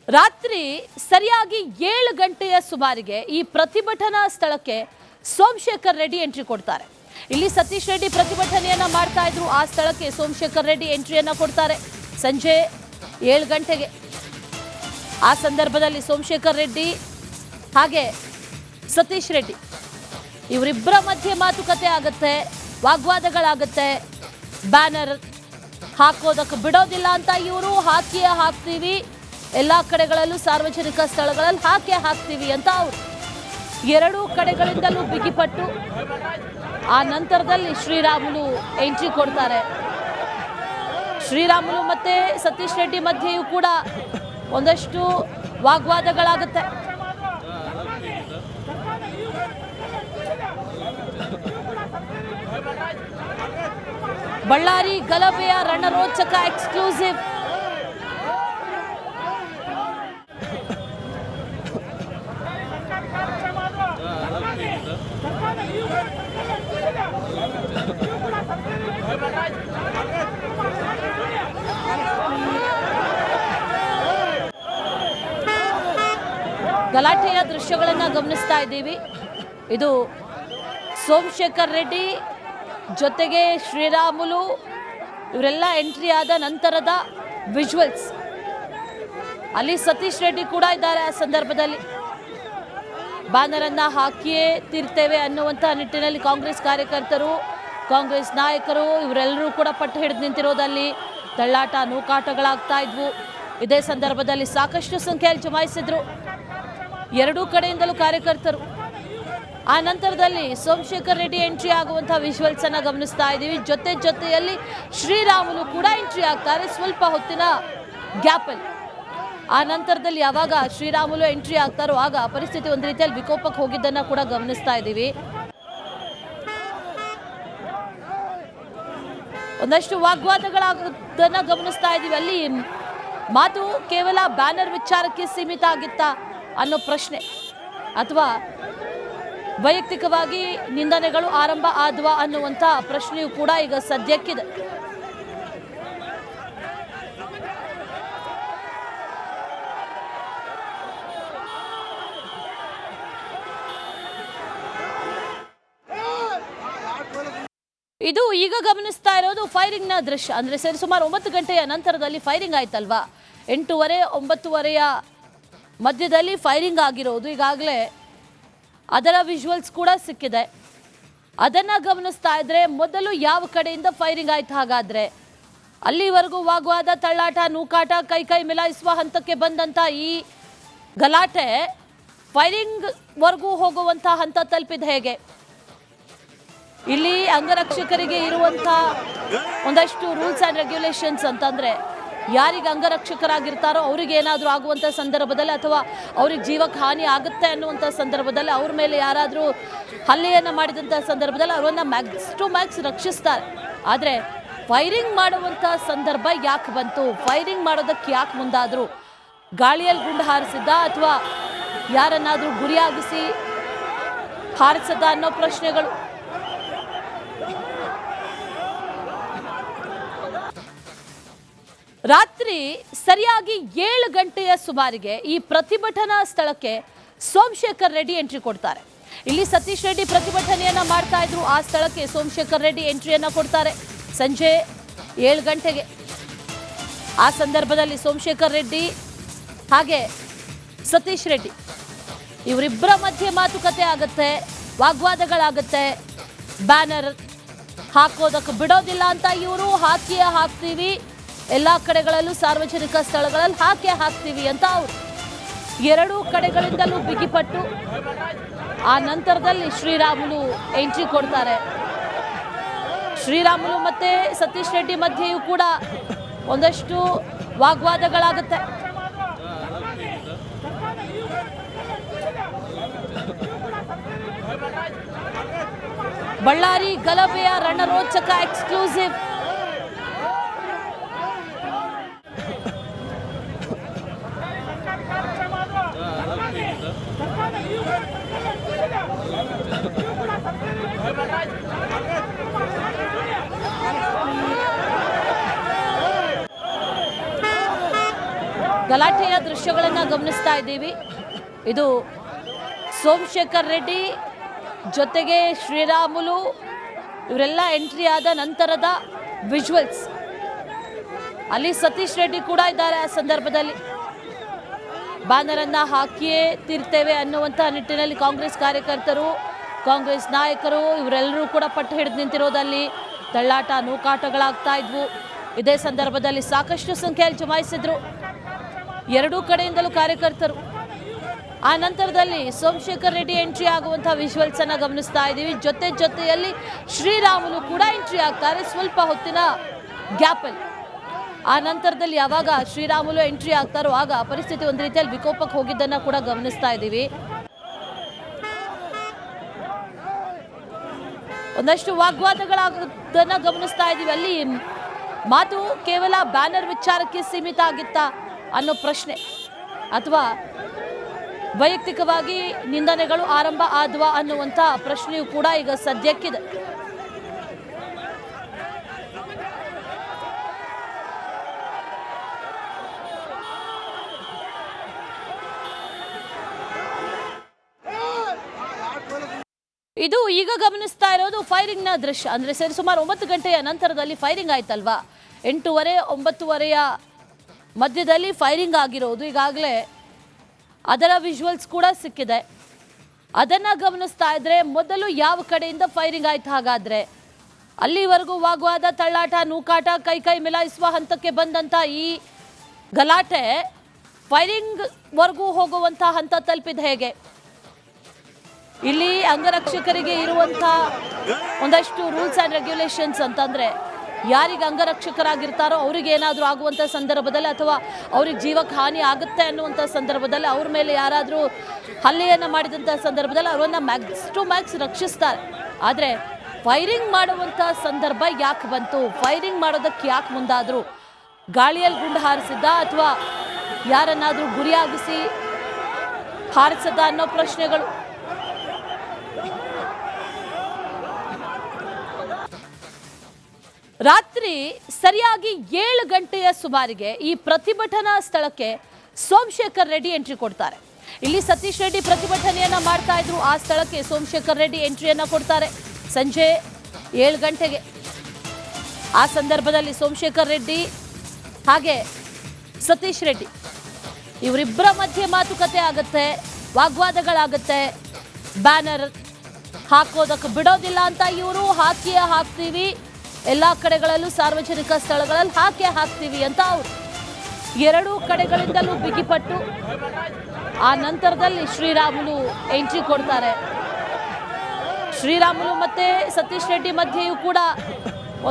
ರಾತ್ರಿ ಸರಿಯಾಗಿ 7 ಗಂಟೆಯ ಸುಮಾರಿಗೆ ಈ ಪ್ರತಿಭಟನಾ ಸ್ಥಳಕ್ಕೆ ಸೋಮಶೇಖರ್ ರೆಡ್ಡಿ ಎಂಟ್ರಿ ಕೊಡ್ತಾರೆ. ಇಲ್ಲಿ ಸತೀಶ್ ರೆಡ್ಡಿ ಪ್ರತಿಭಟನೆಯನ್ನ ಮಾಡ್ತಾ ಇದ್ರು. ಆ ಸ್ಥಳಕ್ಕೆ ಸೋಮಶೇಖರ್ ರೆಡ್ಡಿ ಎಂಟ್ರಿಯನ್ನ ಕೊಡ್ತಾರೆ ಸಂಜೆ 7 ಗಂಟೆಗೆ. ಆ ಸಂದರ್ಭದಲ್ಲಿ ಸೋಮಶೇಖರ್ ರೆಡ್ಡಿ ಹಾಗೆ ಸತೀಶ್ ರೆಡ್ಡಿ ಇವರಿಬ್ಬರ ಮಧ್ಯೆ ಮಾತುಕತೆ ಆಗುತ್ತೆ, ವಾಗ್ವಾದಗಳಾಗುತ್ತೆ. ಬ್ಯಾನರ್ ಹಾಕೋದಕ್ಕೆ ಬಿಡೋದಿಲ್ಲ ಅಂತ ಇವರು ಹಾಕ್ತೀವಿ, ಎಲ್ಲ ಕಡೆಗಳಲ್ಲೂ ಸಾರ್ವಜನಿಕ ಸ್ಥಳಗಳಲ್ಲಿ ಹಾಕ್ತೀವಿ ಅಂತ ಅವರು ಎರಡೂ ಕಡೆಗಳಿಂದಲೂ ಬಿಗಿಪಟ್ಟು ಆ ನಂತರದಲ್ಲಿ ಶ್ರೀರಾಮುಲು ಎಂಟ್ರಿ ಕೊಡ್ತಾರೆ. ಶ್ರೀರಾಮುಲು ಮತ್ತೆ ಸತೀಶ್ ರೆಡ್ಡಿ ಮಧ್ಯೆಯೂ ಕೂಡ ಒಂದಷ್ಟು ವಾಗ್ವಾದಗಳಾಗುತ್ತೆ. ಬಳ್ಳಾರಿ ಗಲಭೆಯ ರಣರೋಚಕ ಎಕ್ಸ್ಕ್ಲೂಸಿವ್. ಗಲಾಟೆಯ ದೃಶ್ಯಗಳನ್ನು ಗಮನಿಸ್ತಾ ಇದ್ದೀವಿ. ಇದು ಸೋಮಶೇಖರ್ ರೆಡ್ಡಿ ಜೊತೆಗೆ ಶ್ರೀರಾಮುಲು ಇವರೆಲ್ಲ ಎಂಟ್ರಿ ಆದ ನಂತರದ ವಿಜುವಲ್ಸ್. ಅಲ್ಲಿ ಸತೀಶ್ ರೆಡ್ಡಿ ಕೂಡ ಇದ್ದಾರೆ. ಆ ಸಂದರ್ಭದಲ್ಲಿ ಬ್ಯಾನರನ್ನು ಹಾಕಿಯೇ ತೀರ್ತೇವೆ ಅನ್ನುವಂಥ ನಿಟ್ಟಿನಲ್ಲಿ ಕಾಂಗ್ರೆಸ್ ಕಾರ್ಯಕರ್ತರು, ಕಾಂಗ್ರೆಸ್ ನಾಯಕರು ಇವರೆಲ್ಲರೂ ಕೂಡ ಪಟ್ಟು ಹಿಡಿದು ನಿಂತಿರೋದಲ್ಲಿ ತಳ್ಳಾಟ ನೂಕಾಟಗಳಾಗ್ತಾ ಇದ್ವು. ಇದೇ ಸಂದರ್ಭದಲ್ಲಿ ಸಾಕಷ್ಟು ಸಂಖ್ಯೆಯಲ್ಲಿ ಜಮಾಯಿಸಿದ್ರು ಎರಡೂ ಕಡೆಯಿಂದಲೂ ಕಾರ್ಯಕರ್ತರು. ಆ ನಂತರದಲ್ಲಿ ಸೋಮಶೇಖರ್ ರೆಡ್ಡಿ ಎಂಟ್ರಿ ಆಗುವಂತಹ ವಿಜುವಲ್ಸ್ ಅನ್ನ ಗಮನಿಸ್ತಾ ಇದ್ದೀವಿ. ಜೊತೆಯಲ್ಲಿ ಶ್ರೀರಾಮುಲು ಕೂಡ ಎಂಟ್ರಿ ಆಗ್ತಾರೆ ಸ್ವಲ್ಪ ಹೊತ್ತಿನ ಗ್ಯಾಪಲ್ಲಿ. ಆ ನಂತರದಲ್ಲಿ ಯಾವಾಗ ಶ್ರೀರಾಮುಲು ಎಂಟ್ರಿ ಆಗ್ತಾರೋ ಆಗ ಪರಿಸ್ಥಿತಿ ಒಂದು ರೀತಿಯಲ್ಲಿ ವಿಕೋಪಕ್ಕೆ ಹೋಗಿದ್ದನ್ನ ಕೂಡ ಗಮನಿಸ್ತಾ ಇದ್ದೀವಿ. ಒಂದಷ್ಟು ವಾಗ್ವಾದಗಳಾಗೋದನ್ನ ಗಮನಿಸ್ತಾ ಇದ್ದೀವಿ. ಅಲ್ಲಿ ಮಾತು ಕೇವಲ ಬ್ಯಾನರ್ ವಿಚಾರಕ್ಕೆ ಸೀಮಿತ ಆಗಿತ್ತಾ ಅನ್ನೋ ಪ್ರಶ್ನೆ, ಅಥವಾ ವೈಯಕ್ತಿಕವಾಗಿ ನಿಂದನೆಗಳು ಆರಂಭ ಆದ್ವಾ ಅನ್ನುವಂಥ ಪ್ರಶ್ನೆಯೂ ಕೂಡ ಈಗ ಸದ್ಯಕ್ಕಿದೆ. ಇದು ಈಗ ಗಮನಿಸ್ತಾ ಇರೋದು ಫೈರಿಂಗ್ನ ದೃಶ್ಯ. ಅಂದರೆ ಸರಿಸುಮಾರು 9 ಗಂಟೆಯ ನಂತರದಲ್ಲಿ ಫೈರಿಂಗ್ ಆಯ್ತಲ್ವಾ. 8:30, 9:30 ಮಧ್ಯದಲ್ಲಿ ಫೈರಿಂಗ್ ಆಗಿರೋದು ಈಗಾಗಲೇ ಅದರ ವಿಜುವಲ್ಸ್ ಕೂಡ ಸಿಕ್ಕಿದೆ. ಅದನ್ನು ಗಮನಿಸ್ತಾ ಇದ್ರೆ ಮೊದಲು ಯಾವ ಕಡೆಯಿಂದ ಫೈರಿಂಗ್ ಆಯ್ತು, ಹಾಗಾದರೆ ಅಲ್ಲಿವರೆಗೂ ವಾಗ್ವಾದ, ತಳ್ಳಾಟ, ನೂಕಾಟ, ಕೈ ಮಿಲಾಯಿಸುವ ಹಂತಕ್ಕೆ ಬಂದಂಥ ಈ ಗಲಾಟೆ ಫೈರಿಂಗ್ವರೆಗೂ ಹೋಗುವಂಥ ಹಂತ ತಲುಪಿದ ಹೇಗೆ? ಇಲ್ಲಿ ಅಂಗರಕ್ಷಕರಿಗೆ ಇರುವಂಥ ಒಂದಷ್ಟು ರೂಲ್ಸ್ ಆ್ಯಂಡ್ ರೆಗ್ಯುಲೇಷನ್ಸ್ ಅಂತಂದರೆ, ಯಾರಿಗೆ ಅಂಗರಕ್ಷಕರಾಗಿರ್ತಾರೋ ಅವ್ರಿಗೆ ಏನಾದರೂ ಆಗುವಂಥ ಸಂದರ್ಭದಲ್ಲಿ ಅಥವಾ ಅವ್ರಿಗೆ ಜೀವಕ್ಕೆ ಹಾನಿ ಆಗುತ್ತೆ ಅನ್ನುವಂಥ ಸಂದರ್ಭದಲ್ಲಿ ಅವ್ರ ಮೇಲೆ ಯಾರಾದರೂ ಹಲ್ಲೆಯನ್ನು ಮಾಡಿದಂಥ ಸಂದರ್ಭದಲ್ಲಿ ಅವರನ್ನು ಮ್ಯಾಕ್ಸ್ ಟು ಮ್ಯಾಕ್ಸ್ ರಕ್ಷಿಸ್ತಾರೆ. ಆದರೆ ಫೈರಿಂಗ್ ಮಾಡುವಂಥ ಸಂದರ್ಭ ಯಾಕೆ ಬಂತು? ಫೈರಿಂಗ್ ಮಾಡೋದಕ್ಕೆ ಯಾಕೆ ಮುಂದಾದರು? ಗಾಳಿಯಲ್ಲಿ ಗುಂಡು ಹಾರಿಸಿದ್ದ ಅಥವಾ ಯಾರನ್ನಾದರೂ ಗುರಿಯಾಗಿಸಿ ಹಾರಿಸದ ಅನ್ನೋ ಪ್ರಶ್ನೆಗಳು. ರಾತ್ರಿ ಸರಿಯಾಗಿ 7 ಗಂಟೆಯ ಸುಮಾರಿಗೆ ಈ ಪ್ರತಿಭಟನಾ ಸ್ಥಳಕ್ಕೆ ಸೋಮಶೇಖರ್ ರೆಡ್ಡಿ ಎಂಟ್ರಿ ಕೊಡ್ತಾರೆ. ಇಲ್ಲಿ ಸತೀಶ್ ರೆಡ್ಡಿ ಪ್ರತಿಭಟನೆಯನ್ನ ಮಾಡ್ತಾ ಇದ್ರು. ಆ ಸ್ಥಳಕ್ಕೆ ಸೋಮಶೇಖರ್ ರೆಡ್ಡಿ ಎಂಟ್ರಿಯನ್ನ ಕೊಡ್ತಾರೆ ಸಂಜೆ 7 ಗಂಟೆಗೆ. ಆ ಸಂದರ್ಭದಲ್ಲಿ ಸೋಮಶೇಖರ್ ರೆಡ್ಡಿ ಹಾಗೆ ಸತೀಶ್ ರೆಡ್ಡಿ ಇವರಿಬ್ಬರ ಮಧ್ಯೆ ಮಾತುಕತೆ ಆಗುತ್ತೆ, ವಾಗ್ವಾದಗಳಾಗುತ್ತೆ. ಬ್ಯಾನರ್ ಹಾಕೋದಕ್ಕೆ ಬಿಡೋದಿಲ್ಲ ಅಂತ ಇವರು ಹಾಕ್ತೀವಿ, ಎಲ್ಲ ಕಡೆಗಳಲ್ಲೂ ಸಾರ್ವಜನಿಕ ಸ್ಥಳಗಳಲ್ಲಿ ಹಾಕ್ತೀವಿ ಅಂತ ಅವರು ಎರಡೂ ಕಡೆಗಳಿಂದಲೂ ಬಿಗಿಪಟ್ಟು ಆ ನಂತರದಲ್ಲಿ ಶ್ರೀರಾಮುಲು ಎಂಟ್ರಿ ಕೊಡ್ತಾರೆ. ಶ್ರೀರಾಮುಲು ಮತ್ತೆ ಸತೀಶ್ ರೆಡ್ಡಿ ಮಧ್ಯೆಯೂ ಕೂಡ ಒಂದಷ್ಟು ವಾಗ್ವಾದಗಳಾಗುತ್ತೆ. ಬಳ್ಳಾರಿ ಗಲಭೆಯ ರಣರೋಚಕ ಎಕ್ಸ್ಕ್ಲೂಸಿವ್. ಗಲಾಟೆಯ ದೃಶ್ಯಗಳನ್ನು ಗಮನಿಸ್ತಾ ಇದ್ದೀವಿ. ಇದು ಸೋಮಶೇಖರ್ ರೆಡ್ಡಿ ಜೊತೆಗೆ ಶ್ರೀರಾಮುಲು ಇವರೆಲ್ಲ ಎಂಟ್ರಿ ಆದ ನಂತರದ ವಿಜುವಲ್ಸ್. ಅಲ್ಲಿ ಸತೀಶ್ ರೆಡ್ಡಿ ಕೂಡ ಇದ್ದಾರೆ. ಆ ಸಂದರ್ಭದಲ್ಲಿ ಬ್ಯಾನರ್ ಅನ್ನ ಹಾಕಿಯೇ ತೀರ್ತೇವೆ ಅನ್ನುವಂಥ ನಿಟ್ಟಿನಲ್ಲಿ ಕಾಂಗ್ರೆಸ್ ಕಾರ್ಯಕರ್ತರು, ಕಾಂಗ್ರೆಸ್ ನಾಯಕರು ಇವರೆಲ್ಲರೂ ಕೂಡ ಪಟ್ಟು ಹಿಡಿದು ನಿಂತಿರೋದಲ್ಲಿ ತಳ್ಳಾಟ ನೂಕಾಟಗಳಾಗ್ತಾ ಇದ್ವು. ಇದೇ ಸಂದರ್ಭದಲ್ಲಿ ಸಾಕಷ್ಟು ಸಂಖ್ಯೆಯಲ್ಲಿ ಜಮಾಯಿಸಿದ್ರು ಎರಡೂ ಕಡೆಯಿಂದಲೂ ಕಾರ್ಯಕರ್ತರು. ಆ ನಂತರದಲ್ಲಿ ಸೋಮಶೇಖರ್ ರೆಡ್ಡಿ ಎಂಟ್ರಿ ಆಗುವಂಥ ವಿಜುವಲ್ಸ್ ಅನ್ನ ಗಮನಿಸ್ತಾ ಇದ್ದೀವಿ. ಜೊತೆಯಲ್ಲಿ ಶ್ರೀರಾಮುಲು ಕೂಡ ಎಂಟ್ರಿ ಆಗ್ತಾರೆ ಸ್ವಲ್ಪ ಹೊತ್ತಿನ ಗ್ಯಾಪಲ್ಲಿ. ಆ ನಂತರದಲ್ಲಿ ಯಾವಾಗ ಶ್ರೀರಾಮುಲು ಎಂಟ್ರಿ ಆಗ್ತಾರೋ ಆಗ ಪರಿಸ್ಥಿತಿ ಒಂದು ರೀತಿಯಲ್ಲಿ ವಿಕೋಪಕ್ಕೆ ಹೋಗಿದ್ದನ್ನ ಕೂಡ ಗಮನಿಸ್ತಾ ಇದ್ದೀವಿ. ಒಂದಷ್ಟು ವಾಗ್ವಾದಗಳಾಗೋದನ್ನ ಗಮನಿಸ್ತಾ ಇದ್ದೀವಿ. ಅಲ್ಲಿ ಮಾತು ಕೇವಲ ಬ್ಯಾನರ್ ವಿಚಾರಕ್ಕೆ ಸೀಮಿತ ಆಗಿತ್ತಾ ಅನ್ನೋ ಪ್ರಶ್ನೆ, ಅಥವಾ ವೈಯಕ್ತಿಕವಾಗಿ ನಿಂದನೆಗಳು ಆರಂಭ ಆದ್ವಾ ಅನ್ನುವಂಥ ಪ್ರಶ್ನೆಯೂ ಕೂಡ ಈಗ ಸದ್ಯಕ್ಕಿದೆ. ಇದು ಈಗ ಗಮನಿಸ್ತಾ ಇರೋದು ಫೈರಿಂಗ್ನ ದೃಶ್ಯ. ಅಂದರೆ ಸುಮಾರು 9 ಗಂಟೆಯ ನಂತರದಲ್ಲಿ ಫೈರಿಂಗ್ ಆಯ್ತಲ್ವಾ. 8:30, 9:30 ಮಧ್ಯದಲ್ಲಿ ಫೈರಿಂಗ್ ಆಗಿರೋದು ಈಗಾಗಲೇ ಅದರ ವಿಜುವಲ್ಸ್ ಕೂಡ ಸಿಕ್ಕಿದೆ. ಅದನ್ನು ಗಮನಿಸ್ತಾ ಇದ್ರೆ ಮೊದಲು ಯಾವ ಕಡೆಯಿಂದ ಫೈರಿಂಗ್ ಆಯ್ತು ಹಾಗಾದರೆ? ಅಲ್ಲಿವರೆಗೂ ವಾಗ್ವಾದ, ತಳ್ಳಾಟ, ನೂಕಾಟ, ಕೈ ಮಿಲಾಯಿಸುವ ಹಂತಕ್ಕೆ ಬಂದಂಥ ಈ ಗಲಾಟೆ ಫೈರಿಂಗ್ವರೆಗೂ ಹೋಗುವಂಥ ಹಂತ ತಲುಪಿದ ಹೇಗೆ? ಇಲ್ಲಿ ಅಂಗರಕ್ಷಕರಿಗೆ ಇರುವಂಥ ಒಂದಷ್ಟು ರೂಲ್ಸ್ ಆ್ಯಂಡ್ ರೆಗ್ಯುಲೇಷನ್ಸ್ ಅಂತಂದರೆ, ಯಾರಿಗೆ ಅಂಗರಕ್ಷಕರಾಗಿರ್ತಾರೋ ಅವ್ರಿಗೆ ಏನಾದರೂ ಆಗುವಂಥ ಸಂದರ್ಭದಲ್ಲಿ ಅಥವಾ ಅವ್ರಿಗೆ ಜೀವಕ್ಕೆ ಹಾನಿ ಆಗುತ್ತೆ ಅನ್ನುವಂಥ ಸಂದರ್ಭದಲ್ಲಿ ಅವ್ರ ಮೇಲೆ ಯಾರಾದರೂ ಹಲ್ಲೆಯನ್ನು ಮಾಡಿದಂಥ ಸಂದರ್ಭದಲ್ಲಿ ಅವರನ್ನು ಮ್ಯಾಕ್ಸ್ ಟು ಮ್ಯಾಕ್ಸ್ ರಕ್ಷಿಸ್ತಾರೆ. ಆದರೆ ಫೈರಿಂಗ್ ಮಾಡುವಂಥ ಸಂದರ್ಭ ಯಾಕೆ ಬಂತು? ಫೈರಿಂಗ್ ಮಾಡೋದಕ್ಕೆ ಯಾಕೆ ಮುಂದಾದರು? ಗಾಳಿಯಲ್ಲಿ ಗುಂಡು ಹಾರಿಸಿದ್ದ ಅಥವಾ ಯಾರನ್ನಾದರೂ ಗುರಿಯಾಗಿಸಿ ಹಾರಿಸದ ಅನ್ನೋ ಪ್ರಶ್ನೆಗಳು. ರಾತ್ರಿ ಸರಿಯಾಗಿ 7 ಗಂಟೆಯ ಸುಮಾರಿಗೆ ಈ ಪ್ರತಿಭಟನಾ ಸ್ಥಳಕ್ಕೆ ಸೋಮಶೇಖರ್ ರೆಡ್ಡಿ ಎಂಟ್ರಿ ಕೊಡ್ತಾರೆ. ಇಲ್ಲಿ ಸತೀಶ್ ರೆಡ್ಡಿ ಪ್ರತಿಭಟನೆಯನ್ನ ಮಾಡ್ತಾ ಇದ್ರು. ಆ ಸ್ಥಳಕ್ಕೆ ಸೋಮಶೇಖರ್ ರೆಡ್ಡಿ ಎಂಟ್ರಿಯನ್ನ ಕೊಡ್ತಾರೆ ಸಂಜೆ 7 ಗಂಟೆಗೆ. ಆ ಸಂದರ್ಭದಲ್ಲಿ ಸೋಮಶೇಖರ್ ರೆಡ್ಡಿ ಹಾಗೆ ಸತೀಶ್ ರೆಡ್ಡಿ ಇವರಿಬ್ಬರ ಮಧ್ಯೆ ಮಾತುಕತೆ ಆಗುತ್ತೆ, ವಾಗ್ವಾದಗಳಾಗುತ್ತೆ. ಬ್ಯಾನರ್ ಹಾಕೋದಕ್ಕೆ ಬಿಡೋದಿಲ್ಲ ಅಂತ ಇವರು ಹಾಕ್ತೀವಿ, ಎಲ್ಲ ಕಡೆಗಳಲ್ಲೂ ಸಾರ್ವಜನಿಕ ಸ್ಥಳಗಳಲ್ಲಿ ಹಾಕ್ತೀವಿ ಅಂತ ಅವರು ಎರಡೂ ಕಡೆಗಳಿಂದಲೂ ಬಿಗಿಪಟ್ಟು ಆ ನಂತರದಲ್ಲಿ ಶ್ರೀರಾಮುಲು ಎಂಟ್ರಿ ಕೊಡ್ತಾರೆ. ಶ್ರೀರಾಮುಲು ಮತ್ತೆ ಸತೀಶ್ ರೆಡ್ಡಿ ಮಧ್ಯೆಯೂ ಕೂಡ